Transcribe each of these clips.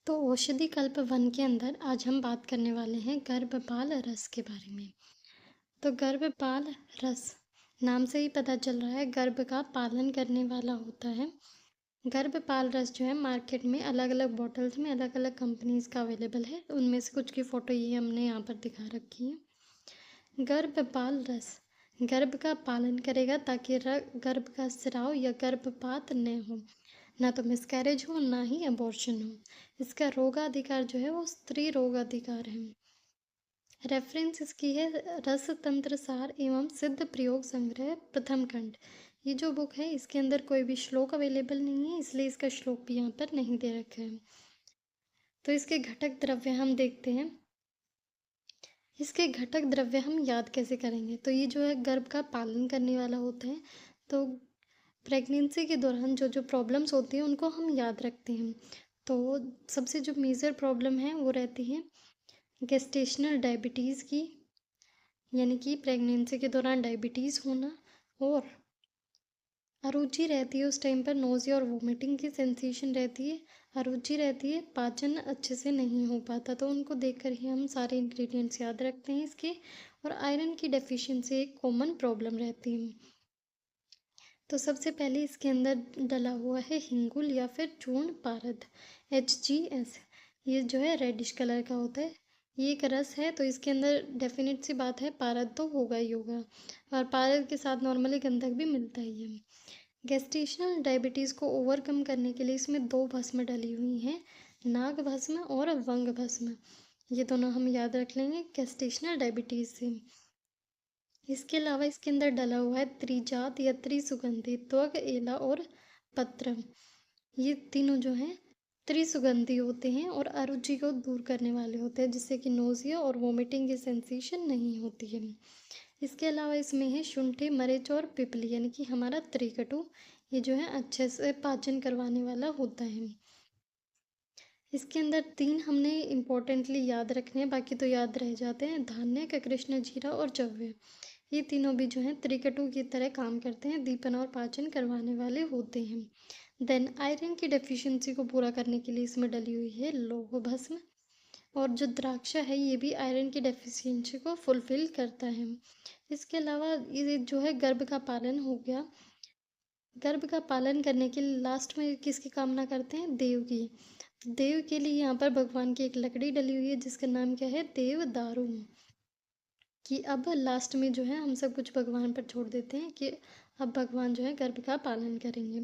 तो औषधि कल्प वन के अंदर आज हम बात करने वाले हैं गर्भपाल रस के बारे में। तो गर्भपाल रस नाम से ही पता चल रहा है गर्भ का पालन करने वाला होता है। गर्भपाल रस जो है मार्केट में अलग अलग बॉटल्स में अलग अलग कंपनीज का अवेलेबल है। उनमें से कुछ की फ़ोटो ये हमने यहाँ पर दिखा रखी है। गर्भपाल रस गर्भ का पालन करेगा ताकि गर्भ का स्राव या गर्भपात न हो, ना तो मिसकैरेज हो ना ही अबॉर्शन हो। इसका रोगाधिकार जो है वो स्त्री रोगाधिकार है। रेफरेंस इसकी है रस तंत्र सार एवं सिद्ध प्रयोग संग्रह प्रथम खंड। ये जो बुक है इसके अंदर कोई भी श्लोक अवेलेबल नहीं है, इसलिए इसका श्लोक भी यहाँ पर नहीं दे रखा है। तो इसके घटक द्रव्य हम देखते हैं। इसके घटक द्रव्य हम याद कैसे करेंगे? तो ये जो है गर्भ का पालन करने वाला होता है। तो प्रेगनेंसी के दौरान जो जो प्रॉब्लम्स होती हैं उनको हम याद रखते हैं। तो सबसे जो मेजर प्रॉब्लम है वो रहती है गेस्टेशनल डायबिटीज़ की, यानी कि प्रेगनेंसी के दौरान डायबिटीज़ होना, और अरुचि रहती है उस टाइम पर, नोज़िया और वोमिटिंग की सेंसेशन रहती है, अरुचि रहती है, पाचन अच्छे से नहीं हो पाता। तो उनको देखकर ही हम सारे इंग्रेडिएंट्स याद रखते हैं इसके। और आयरन की डेफिशिएंसी एक कॉमन प्रॉब्लम रहती है। तो सबसे पहले इसके अंदर डला हुआ है हिंगुल या फिर चूर्ण पारद, HGS। ये जो है रेडिश कलर का होता है। ये एक रस है, तो इसके अंदर डेफिनेट सी बात है पारद तो होगा ही होगा, और पारद के साथ नॉर्मली गंधक भी मिलता ही है। गेस्टेशनल डायबिटीज़ को ओवरकम करने के लिए इसमें 2 भस्म डली हुई हैं, नाग भस्म और वंग भस्म। ये दोनों हम याद रख लेंगे गेस्टेशनल डायबिटीज़ से। इसके अलावा इसके अंदर डला हुआ है त्रिजात या त्रिसुगंधी, त्वग, एला और पत्र। ये तीनों जो हैं त्रिसुगंधी होते हैं और अरुचि को दूर करने वाले होते हैं, जिससे कि नोज़िया और वोमिटिंग की सेंसेशन नहीं होती है। इसके अलावा इसमें है शुंठी, मरीच और पिपली, यानी कि हमारा त्रिकटु। ये जो है अच्छे से पाचन करवाने वाला होता है। इसके अंदर 3 हमने इम्पोर्टेंटली याद रखने हैं, बाकी तो याद रह जाते हैं। धान्य, कृष्ण जीरा और जव्य, ये तीनों भी जो हैं त्रिकटु की तरह काम करते हैं, दीपन और पाचन करवाने वाले होते हैं। देन आयरन की डेफिशिएंसी को पूरा करने के लिए इसमें डली हुई है लौह भस्म, और जो द्राक्षा है ये भी आयरन की डेफिशिएंसी को फुलफिल करता है। इसके अलावा ये जो है गर्भ का पालन हो गया। गर्भ का पालन करने के लिए लास्ट में किसकी कामना करते हैं? देव की। तो देव के लिए यहाँ पर भगवान की एक लकड़ी डली हुई है जिसका नाम क्या है? देव दारू। कि अब लास्ट में जो है हम सब कुछ भगवान पर छोड़ देते हैं कि अब भगवान जो है गर्भ का पालन करेंगे।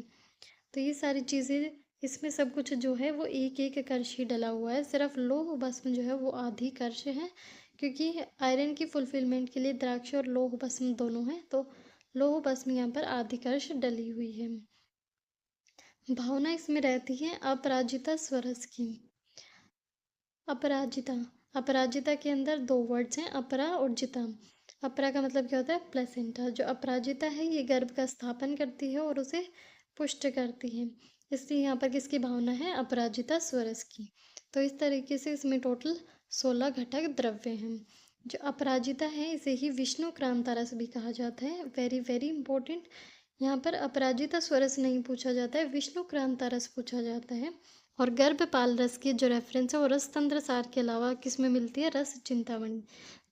तो ये सारी चीज़ें, इसमें सब कुछ जो है वो एक एक कर्ष ही डला हुआ है। सिर्फ लौह भस्म जो है वो आधी कर्ष है, क्योंकि आयरन की फुलफिलमेंट के लिए द्राक्ष और लौह भस्म दोनों हैं, तो लौह भस्म यहाँ पर आधी कर्ष डली हुई है। भावना इसमें रहती है अपराजिता स्वरस की। अपराजिता, अपराजिता के अंदर 2 वर्ड्स हैं, अपरा और जिता। अपरा का मतलब क्या होता है? प्लेसेंटा। जो अपराजिता है ये गर्भ का स्थापन करती है और उसे पुष्ट करती है, इसलिए यहाँ पर किसकी भावना है? अपराजिता स्वरस की। तो इस तरीके से इसमें टोटल 16 घटक द्रव्य हैं। जो अपराजिता है इसे ही विष्णु क्रांता रस भी कहा जाता है। वेरी वेरी इंपॉर्टेंट, यहाँ पर अपराजिता स्वरस नहीं पूछा जाता है, विष्णु क्रांता रस पूछा जाता है। और गर्भपाल रस की जो रेफरेंस है वो रस तंत्र सार के अलावा किस में मिलती है? रस चिंतामणि।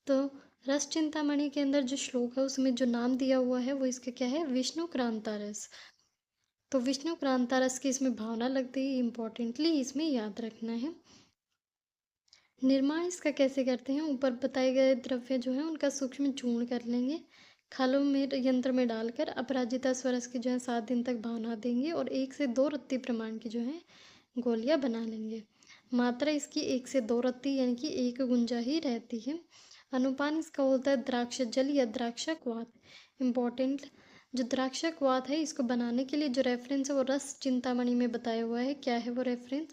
तो रस चिंतामणि के अंदर जो श्लोक है उसमें जो नाम दिया हुआ है वो इसका क्या है? विष्णु क्रांता रस। तो विष्णु क्रांता रस की इसमें भावना लगती है, इम्पोर्टेंटली इसमें याद रखना है। निर्माण इसका कैसे करते हैं? ऊपर बताए गए द्रव्य जो है उनका सूक्ष्म चूर्ण कर लेंगे, खालों में यंत्र में डालकर अपराजिता स्वरस की जो है 7 दिन तक भावना देंगे और 1 से 2 रत्ती प्रमाण की जो है गोलियां बना लेंगे। मात्रा इसकी 1 से 2 रत्ती यानी कि 1 गुंजा ही रहती है। अनुपान इसका होता है द्राक्ष जल या द्राक्षा क्वाथ। इम्पॉर्टेंट, जो द्राक्षा क्वाथ है इसको बनाने के लिए जो रेफरेंस है वो रस चिंतामणि में बताया हुआ है। क्या है वो रेफरेंस?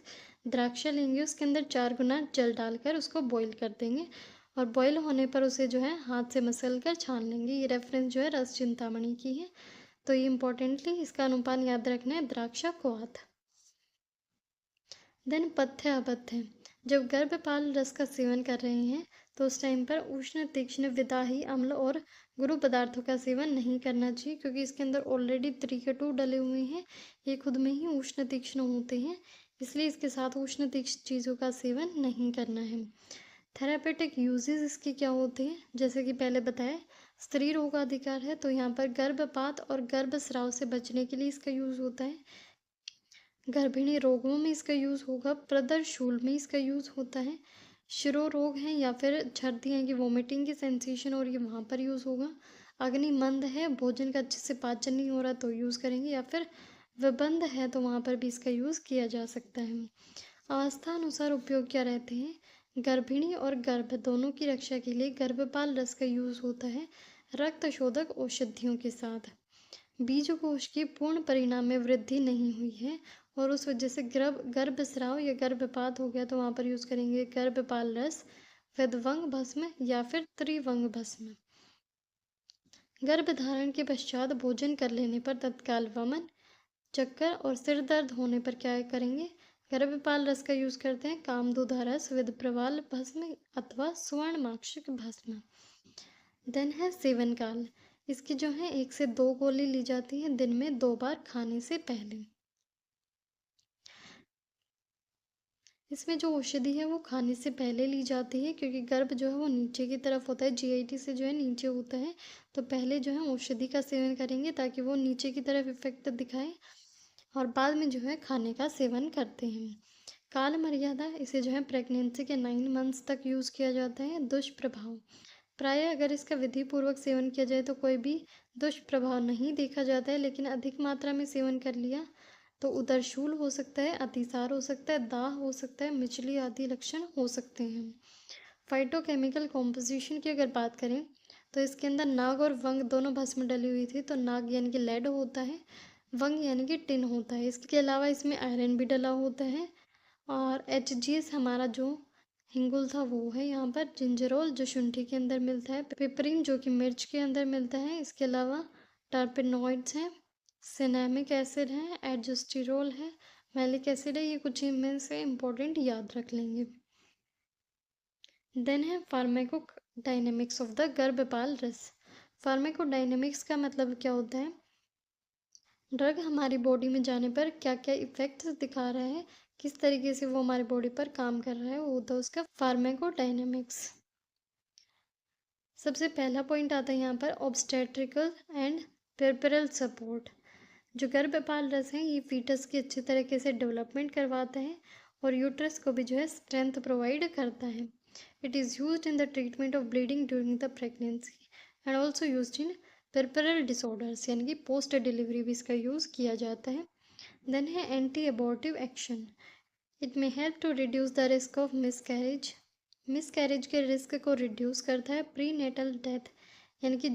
द्राक्षा लेंगे, उसके अंदर 4 गुना जल डालकर उसको बॉईल कर देंगे और बॉईल होने पर उसे जो है हाथ से मसल कर छान लेंगे। ये रेफरेंस जो है रस चिंतामणि की है। तो ये इम्पोर्टेंटली इसका अनुपान याद रखना है, द्राक्षा क्वाथ। देन पथ्य अपथ्य, जब गर्भपाल रस का सेवन कर रहे हैं तो उस टाइम पर उष्ण, तीक्ष्ण, विदाही, अम्ल और गुरु पदार्थों का सेवन नहीं करना चाहिए, क्योंकि इसके अंदर ऑलरेडी त्रिकटु डले हुए हैं। ये खुद में ही उष्ण तीक्ष्ण होते हैं, इसलिए इसके साथ उष्ण तीक्ष्ण चीज़ों का सेवन नहीं करना है। थेरापेटिक यूजेस इसके क्या होते हैं, जैसे कि पहले बताया स्त्री रोगाधिकार है, तो यहाँ पर गर्भपात और गर्भस्राव से बचने के लिए इसका यूज़ होता है। गर्भिणी रोगों में इसका यूज़ होगा, प्रदरशूल में इसका यूज़ होता है, शिरो रोग है या फिर छर्दी है कि वोमिटिंग की सेंसेशन हो रही है वहाँ पर यूज़ होगा, अग्नि मंद है भोजन का अच्छे से पाचन नहीं हो रहा तो यूज़ करेंगे, या फिर विबंध है तो वहाँ पर भी इसका यूज़ किया जा सकता है। अवस्था अनुसार उपयोग क्या रहते हैं, गर्भिणी और गर्भ दोनों की रक्षा के लिए गर्भपाल रस का यूज़ होता है रक्त शोधक औषधियों के साथ। बीजकोष की पूर्ण परिणाम में वृद्धि नहीं हुई है और उस वजह से गर्भस्राव या गर्भपात हो गया तो वहाँ पर यूज़ करेंगे गर्भपाल रस, विध्वंग भस्म या फिर त्रिवंग भस्म। गर्भधारण के पश्चात भोजन कर लेने पर तत्काल वमन, चक्कर और सिर दर्द होने पर क्या करेंगे, गर्भपाल रस का यूज़ करते हैं कामदूधा रस, विप्रवाल भस्म अथवा सुवर्णमाक्षिक भस्म। देन है सेवन काल, इसकी जो है 1 से 2 गोली ली जाती हैं दिन में 2 बार खाने से पहले। इसमें जो औषधि है वो खाने से पहले ली जाती है क्योंकि गर्भ जो है वो नीचे की तरफ होता है, जीआईटी से जो है नीचे होता है, तो पहले जो है औषधि का सेवन करेंगे ताकि वो नीचे की तरफ इफेक्ट दिखाए और बाद में जो है खाने का सेवन करते हैं। काल मर्यादा, इसे जो है प्रेगनेंसी के 9 मंथ्स तक यूज़ किया जाता है। दुष्प्रभाव, प्रायः अगर इसका विधिपूर्वक सेवन किया जाए तो कोई भी दुष्प्रभाव नहीं देखा जाता है, लेकिन अधिक मात्रा में सेवन कर लिया तो उदरशूल हो सकता है, अतिसार हो सकता है, दाह हो सकता है, मिचली आदि लक्षण हो सकते हैं। फाइटोकेमिकल कॉम्पोजिशन की अगर बात करें तो इसके अंदर नाग और वंग दोनों भस्म डली हुई थी, तो नाग यानी कि लेड होता है, वंग यानी कि टिन होता है। इसके अलावा इसमें आयरन भी डला होता है और HGS हमारा जो हिंगुल था वो है यहाँ पर, जिंजरोल जो शुंठी के अंदर मिलता है, पिपरिन जो कि मिर्च के अंदर मिलता है, इसके अलावा टर्पेनॉइड्स हैं, सिनेमिक एसिड है, एडजस्टिरोल है, मैलिक एसिड है, ये कुछ इनमें से इम्पोर्टेंट याद रख लेंगे। देन है फार्माकोडायनेमिक्स ऑफ द गर्भपाल रस। फार्माकोडायनेमिक्स का मतलब क्या होता है, ड्रग हमारी बॉडी में जाने पर क्या क्या इफेक्ट्स दिखा रहा है, किस तरीके से वो हमारी बॉडी पर काम कर रहा है, वो होता है उसका फार्माकोडायनेमिक्स। सबसे पहला पॉइंट आता है यहाँ पर ऑब्स्टेट्रिकल एंड पेरपेरल सपोर्ट। जो गर्भपाल रस है ये फीटस की अच्छी तरीके से डेवलपमेंट करवाता है और यूट्रस को भी जो है स्ट्रेंथ प्रोवाइड करता है। It is used in the treatment of bleeding during the pregnancy and also used in puerperal disorders, यानी कि पोस्ट डिलीवरी भी इसका यूज़ किया जाता है। देन है anti abortive action, it may help to reduce the risk of miscarriage के risk को रिड्यूस करता है। प्री नेटल डेथ, यानी कि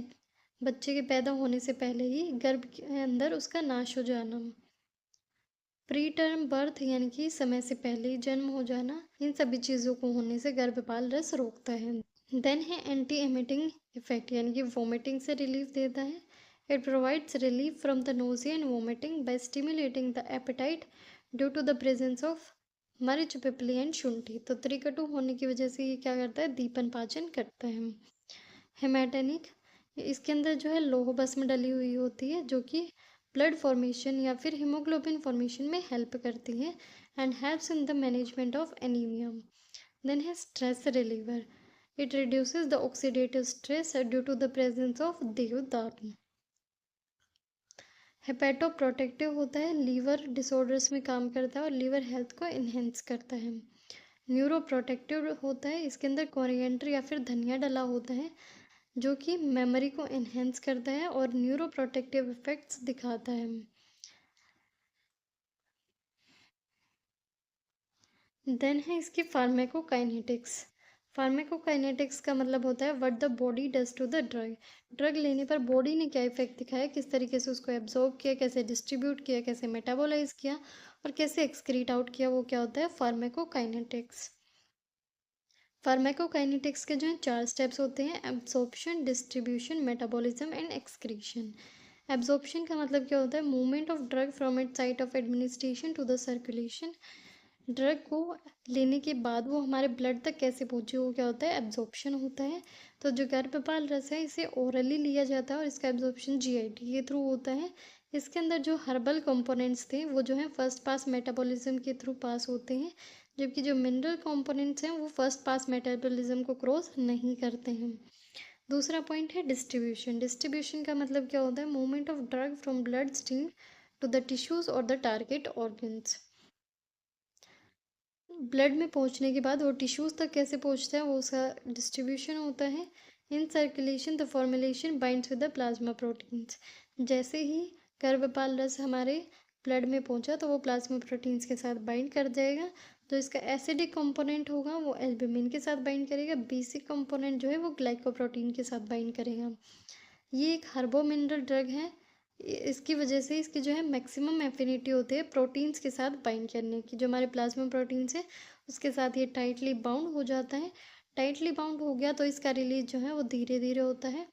बच्चे के पैदा होने से पहले ही गर्भ के अंदर उसका नाश हो जाना। प्री टर्म बर्थ, यानी कि समय से पहले ही जन्म हो जाना, इन सभी चीज़ों को होने से गर्भपाल रस रोकता है। देन है एंटी एमिटिंग इफेक्ट, यानी कि वोमिटिंग से रिलीफ देता है। It provides relief from the nausea and vomiting by stimulating the appetite due to the presence of marich pippali and शुंठी। तो त्रिकटु होने की वजह से ये क्या करता है, दीपन पाचन करता है। हेमेटेनिक, इसके अंदर जो है लौह भस्म डली हुई होती है जो कि ब्लड फॉर्मेशन या फिर हीमोग्लोबिन फॉर्मेशन में हेल्प करती है and helps in the management of anaemia. Then है stress reliever, it reduces the oxidative stress due to the presence of devadaru. Hepatoprotective होता है, लीवर डिसऑर्डर्स में काम करता है और लीवर हेल्थ को इन्हेंस करता है। न्यूरोप्रोटेक्टिव होता है, इसके अंदर कोरिएंडर या फिर धनिया डला होता है जो कि मेमोरी को इन्हेंस करता है और न्यूरोप्रोटेक्टिव इफेक्ट्स दिखाता है। देन है इसकी फार्माकोकाइनेटिक्स। फार्माकोकाइनेटिक्स का मतलब होता है what the body does to the drug. Drug लेने पर बॉडी ने क्या इफेक्ट दिखाया, किस तरीके से उसको एब्जॉर्ब किया, कैसे डिस्ट्रीब्यूट किया, कैसे मेटाबोलाइज किया और कैसे एक्सक्रीट आउट किया, वो क्या होता है फार्माकोकाइनेटिक्स। फार्माकोकाइनेटिक्स के जो है 4 स्टेप्स होते हैं, absorption, distribution, metabolism and excretion. Absorption का मतलब क्या होता है, movement of drug from it site of administration to the circulation. Drug को लेने के बाद वो हमारे ब्लड तक कैसे पहुँचे, वो क्या होता है, एब्जॉर्प्शन होता है। तो जो गर्भपाल रस है इसे ओरली लिया जाता है और इसका एब्जॉर्प्शन जीआईटी के थ्रू होता है। इसके अंदर जो हर्बल कंपोनेंट्स थे वो जो है फर्स्ट पास मेटाबॉलिज्म के थ्रू पास होते हैं, जबकि जो मिनरल कंपोनेंट्स हैं वो फर्स्ट पास मेटाबॉलिज्म को क्रॉस नहीं करते हैं। दूसरा पॉइंट है डिस्ट्रीब्यूशन। डिस्ट्रीब्यूशन का मतलब क्या होता है? Movement of drug from blood stream to the tissues और द टारगेट ऑर्गन्स। ब्लड में पहुंचने के बाद वो टिश्यूज तक कैसे पहुंचता है, वो उसका डिस्ट्रीब्यूशन होता है। In circulation the formulation binds with the plasma proteins. जैसे ही गर्भपाल रस हमारे ब्लड में पहुंचा तो वो प्लाज्मा प्रोटीन्स के साथ बाइंड कर जाएगा। जो इसका एसिडिक कंपोनेंट होगा वो एल्ब्यूमिन के साथ बाइंड करेगा। बेसिक कंपोनेंट जो है वो ग्लाइकोप्रोटीन के साथ बाइंड करेगा। ये एक हर्बो मिनरल ड्रग है। इसकी वजह से इसकी जो है मैक्सिमम एफिनिटी होती है प्रोटीन्स के साथ बाइंड करने की। जो हमारे प्लाज्मा प्रोटीन्स है उसके साथ ये टाइटली बाउंड हो जाता है। टाइटली बाउंड हो गया तो इसका रिलीज जो है वो धीरे धीरे होता है,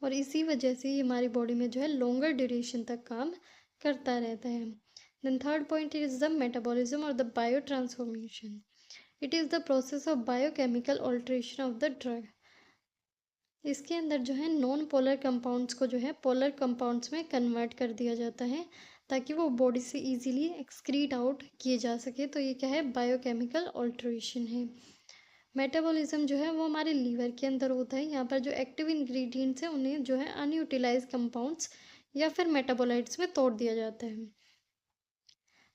और इसी वजह से ये हमारी बॉडी में जो है लॉन्गर ड्यूरेशन तक काम करता रहता है। Then third point is the metabolism और the biotransformation. It is the process of biochemical alteration of the drug. इसके अंदर जो है नॉन पोलर कंपाउंड्स को जो है पोलर कंपाउंड्स में कन्वर्ट कर दिया जाता है, ताकि वो बॉडी से इजीली एक्सक्रीट आउट किए जा सके। तो ये क्या है? बायोकेमिकल ऑल्ट्रेशन है। मेटाबॉलिज्म जो है वो हमारे लीवर के अंदर होता है। यहाँ पर जो एक्टिव इंग्रेडिएंट्स हैं उन्हें जो है अनयूटिलाइज कंपाउंड्स या फिर मेटाबोलाइट्स में तोड़ दिया जाता है।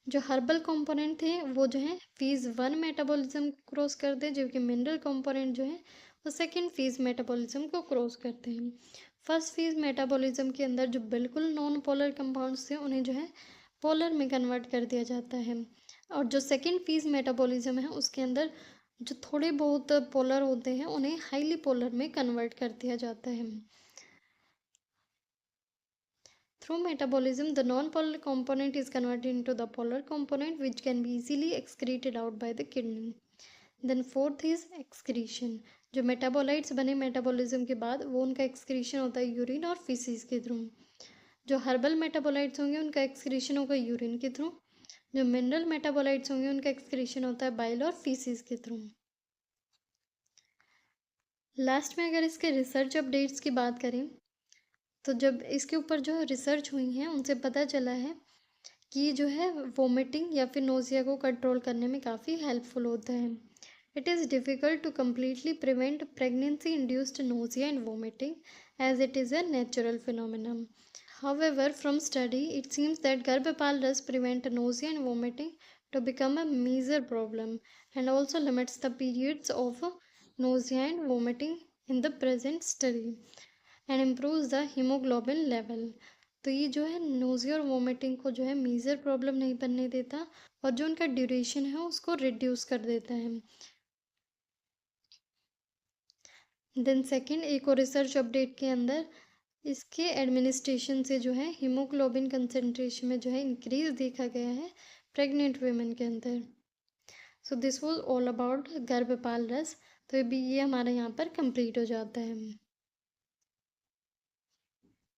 जो हर्बल कंपोनेंट थे वो जो है फेज़ 1 मेटाबॉलिज्म क्रॉस करते हैं, जबकि मिनरल कंपोनेंट जो है वो सेकेंड फेज़ मेटाबॉलिज्म को क्रॉस करते हैं। फर्स्ट फेज़ मेटाबॉलिज्म के अंदर जो बिल्कुल नॉन पोलर कंपाउंड्स थे उन्हें जो है पोलर में कन्वर्ट कर दिया जाता है, और जो सेकेंड फेज़ मेटाबॉलिज्म है उसके अंदर जो थोड़े बहुत पोलर होते हैं उन्हें हाईली पोलर में कन्वर्ट कर दिया जाता है। Through metabolism, the non-polar component is converted into the polar component, which can be easily excreted out by the kidney. Then fourth is excretion. जो मेटाबोलाइट्स बने मेटाबॉलिज्म के बाद वो उनका एक्सक्रीशन होता है यूरिन और फीसिस के थ्रू। जो हर्बल मेटाबोलाइट्स होंगे उनका एक्सक्रीशन होगा यूरिन के थ्रू। जो मिनरल मेटाबोलाइट्स होंगे उनका एक्सक्रीशन होता है बाइल और फीसिस के थ्रू। लास्ट में अगर इसके रिसर्च अपडेट्स की बात करें तो जब इसके ऊपर जो रिसर्च हुई है उनसे पता चला है कि जो है वोमिटिंग या फिर नोज़िया को कंट्रोल करने में काफ़ी हेल्पफुल होता है। It is difficult to completely prevent pregnancy induced nausea and vomiting as it is a natural phenomenon. However, from study, it seems that Garbhapal does prevent nausea and vomiting to become a major problem, and also limits the periods of nausea and vomiting in the present study, and improves the hemoglobin level. तो ये जो है nausea और vomiting को जो है major problem नहीं बनने देता, और जो उनका ड्यूरेशन है उसको रिड्यूस कर देता है। देन सेकेंड एक और रिसर्च अपडेट के अंदर इसके एडमिनिस्ट्रेशन से जो है हीमोग्लोबिन कंसंट्रेशन में जो है इंक्रीज देखा गया है प्रेग्नेंट वुमेन के अंदर। So this was all about Garbhpal Ras. तो ये हमारे यहाँ पर कंप्लीट हो जाता है।